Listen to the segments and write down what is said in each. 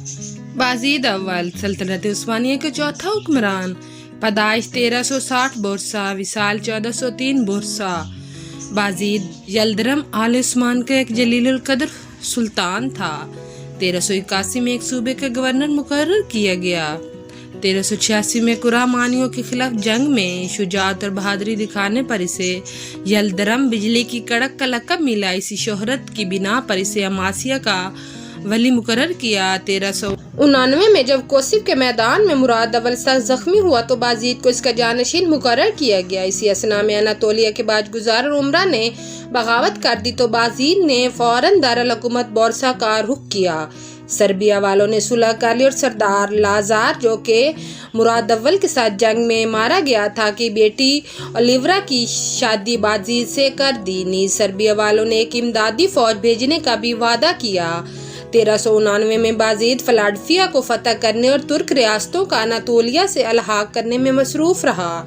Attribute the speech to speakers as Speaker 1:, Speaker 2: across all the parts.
Speaker 1: बाजीद अव्वल सल्तनत उस्मानिया के चौथा हुक्मरान, पैदाइश 1360 बुरसा, विसाल 1403 बुरसा। बाजीद यल्दरम आल उस्मान का एक जलीलुल कद्र सुल्तान था। 1381 में एक सूबे का गवर्नर मुकर्रर किया गया। 1386 में कुरामानियों के खिलाफ जंग में शुजाअत और बहादुरी दिखाने पर इसे यल्दरम बिजली की कड़क का लक़ब मिला। इसी शोहरत की बिना पर इसे अमासिया का वली मुकर्रर किया। 1399 में जब कोसिफ के मैदान में मुराद अव्वल सख्त जख्मी हुआ तो बाजीद को इसका जानशीन मुकर्रर किया गया। इसी असना में अनातोलिया के बाजगुजार और उमरा ने बगावत कर दी तो बाजीद ने फौरन दारुल हुकूमत बोरसा का रुख किया। सर्बिया वालों ने सुलह कर ली और सरदार लाजार जो कि मुराद अव्वल के साथ जंग में मारा गया था की बेटी ओलिवरा की शादी बाजीद से कर दी। नीज सर्बिया वालों ने एक इमदादी फौज भेजने का भी वादा किया। 1399 में बाजीद फिलाडेल्फिया को फतह करने और तुर्क रियासतों का अनातोलिया से अलहाक करने में मसरूफ रहा।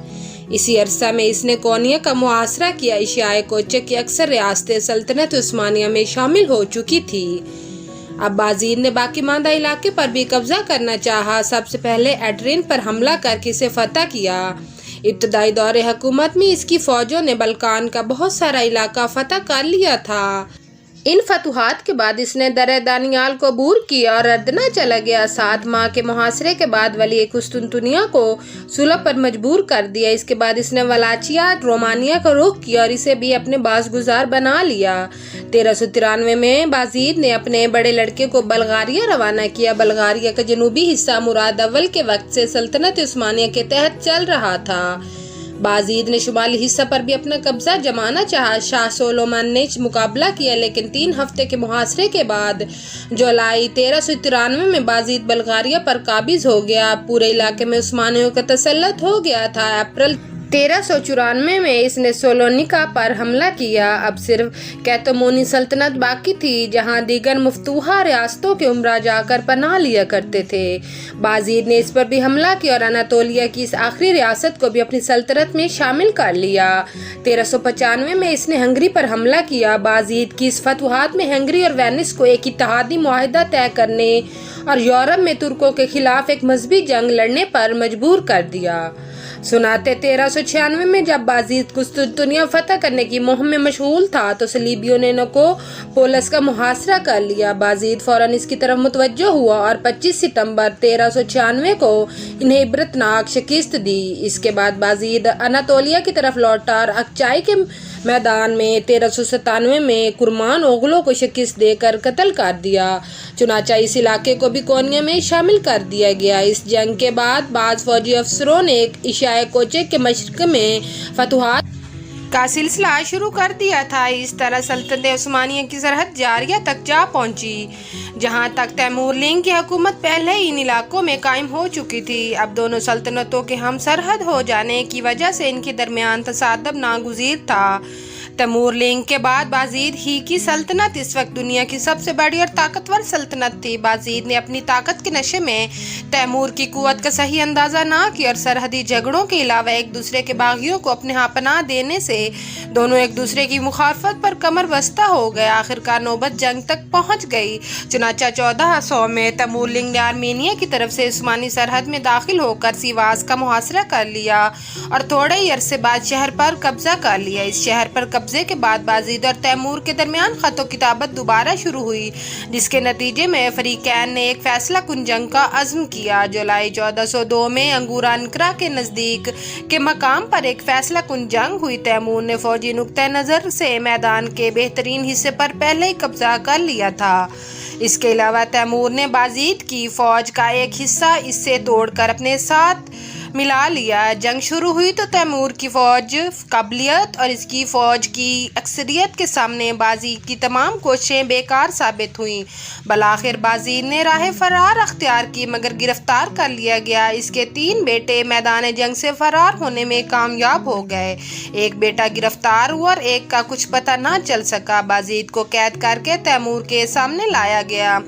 Speaker 1: इसी अरसा में इसने कोनिया का मुआसरा किया। एशियाई कोचे की अक्सर रियासतें सल्तनत उस्मानिया में शामिल हो चुकी थी। अब बाजीद ने बाकी मांदा इलाके पर भी कब्जा करना चाहा। सबसे पहले एड्रिन पर हमला करके इसे फतह किया। इब्तदाई दौरे हुकूमत में इसकी फौजों ने बल्कान का बहुत सारा इलाका फतह कर लिया था। इन फतुहात के बाद इसने दरे दानियाल को अबूर किया और अर्दना चला गया। 7 माह के मुहासरे के बाद वली कुस्तुनतुनिया को सुलह पर मजबूर कर दिया। इसके बाद इसने वलाचिया रोमानिया का रुख किया और इसे भी अपने बाज़गुज़ार बना लिया। 1393 में बाजीद ने अपने बड़े लड़के को बल्गारिया रवाना किया। बल्गारिया का जनूबी हिस्सा मुराद अव्वल के वक्त से सल्तनत उस्मानिया के तहत चल रहा था। बाजीद ने शुमाली हिस्सा पर भी अपना कब्जा जमाना चाहा। शाह सोलोमन ने मुकाबला किया लेकिन 3 हफ्ते के मुहासरे के बाद जुलाई 1393 में बाजीद बल्गारिया पर काबिज हो गया। पूरे इलाके में उस्मानियों का तसल्लुत हो गया था। अप्रैल 1394 में इसने सोलोनिका पर हमला किया। अब सिर्फ कैतमोनी सल्तनत बाकी थी जहां दीगर मुफ्तूहा रियासतों के उमरा जाकर पनाह लिया करते थे। बाजीद ने इस पर भी हमला किया और अनातोलिया की इस आखिरी रियासत को भी अपनी सल्तनत में शामिल कर लिया। 1395 में इसने हंगरी पर हमला किया। बाजीद की इस फतवाहत में हंगरी और वेनिस को एक इत्तेहादी मुआहिदा तय करने और यूरोप में तुर्कों के खिलाफ एक मजहबी जंग लड़ने पर मजबूर कर दिया। सुनाते 1396 में जब बाजीद कुस्तुनतुनिया फतह करने की मुहिम में मशगूल था तो सलीबियों ने निकोपोलिस का मुहासरा कर लिया। बाजीद फौरन इसकी तरफ मुतवज्जो हुआ और 25 सितंबर 1396 को इन्हें इबरतनाक शिकस्त दी। इसके बाद बाजीद अनातोलिया की तरफ लौटा और अक्चाई के मैदान में 1397 में कुरमान ओगलों को शिकस्त देकर कत्ल कर दिया। चुनाचा इस इलाके को भी कोनिया में शामिल कर दिया गया। इस जंग के बाद बाज़ फौजी अफसरों ने एशियाई कोचे के मशरक में फतुहात का सिलसिला शुरू कर दिया था। इस तरह सल्तनत उस्मानिया की सरहद जारिया तक जा पहुंची जहां तक तैमूर लिंग की हुकूमत पहले ही इन इलाकों में कायम हो चुकी थी। अब दोनों सल्तनतों के हम सरहद हो जाने की वजह से इनके दरमियान तसादब नागुज़ीर था। तैमूर लिंग के बाद बाजीद ही की सल्तनत इस वक्त दुनिया की सबसे बड़ी और ताकतवर सल्तनत थी। बाजीद ने अपनी ताकत के नशे में तैमूर की कुव्वत का सही अंदाज़ा ना किया और सरहदी झगड़ों के अलावा एक दूसरे के बागियों को अपने यहाँ पनाह देने से दोनों एक दूसरे की मुखालफत पर कमर बस्ता हो गए। आखिरकार नौबत जंग तक पहुँच गई। चुनाचा 1400 में तैमूर लिंग ने आर्मीनिया की तरफ से उस्मानी सरहद में दाखिल होकर सिवास का मुहासरा कर लिया और थोड़े ही अरसे बाद शहर पर कब्जा कर लिया। इस शहर पर कब्जे के बाद बाजीद और तैमूर के दरमियान खतो किताबत दोबारा शुरू हुई जिसके नतीजे में फरीकैन ने एक फैसला कुन जंग का अज़्म किया। जुलाई 1402 में अंगूरा अनकरा के नज़दीक के मकाम पर एक फैसला कुन जंग हुई। तैमूर ने फौजी नुक्ता नज़र से मैदान के बेहतरीन हिस्से पर पहले ही कब्जा कर लिया था। इसके अलावा तैमूर ने बाजीद की फौज का एक हिस्सा इससे तोड़कर अपने साथ मिला लिया। जंग शुरू हुई तो तैमूर की फौज काबिलियत और इसकी फौज की अक्सरियत के सामने बाजीद की तमाम कोशिशें बेकार साबित हुईं। बलाखिर बाजीद ने राह फरार अख्तियार की मगर गिरफ्तार कर लिया गया। इसके 3 बेटे मैदान जंग से फरार होने में कामयाब हो गए। एक बेटा गिरफ्तार हुआ और एक का कुछ पता ना चल सका। बाजीद को कैद करके तैमूर के सामने लाया गया।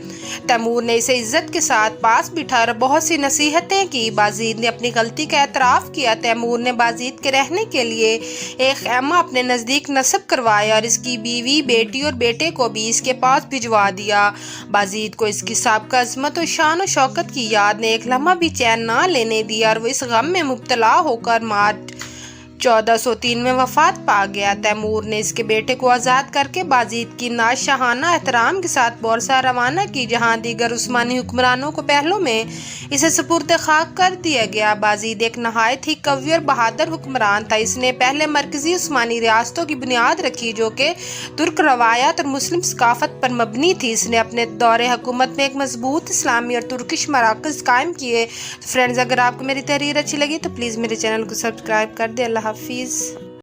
Speaker 1: तैमूर ने इसे इज्जत के साथ पास बिठा बहुत सी नसीहतें की। बाजीद ने अपनी गलती غلطی کا اعتراف کیا۔ تیمور نے بازید کے رہنے کے لیے ایک خیمہ اپنے نزدیک نصب کروایا اور اس کی بیوی، بیٹی اور بیٹے کو بھی اس کے پاس بھجوا دیا۔ بازید کو اس کی سابقہ عظمت و شان و شوکت کی یاد نے ایک لمحہ بھی چین نہ لینے دیا اور وہ اس غم میں مبتلا ہو کر مارچ 1403 میں وفات پا گیا۔ تیمور نے اس کے بیٹے کو آزاد کر کے بازید کی نعش شاہانہ احترام کے ساتھ بورصہ روانہ کی، جہاں دیگر عثمانی حکمرانوں کو پہلو میں اسے سپرد خاک کر دیا گیا۔ بازید ایک نہایت ہی قوی اور بہادر حکمران تھا۔ اس نے پہلے مرکزی عثمانی ریاستوں کی بنیاد رکھی جو کہ ترک روایات اور مسلم ثقافت پر مبنی تھی۔ اس نے اپنے دور حکومت میں ایک مضبوط اسلامی اور ترکش مراکز قائم کیے۔ تو فرینڈز، اگر آپ کو میری تحریر اچھی لگی تو پلیز میرے چینل کو سبسکرائب کر دیں۔ اللہ حافظ۔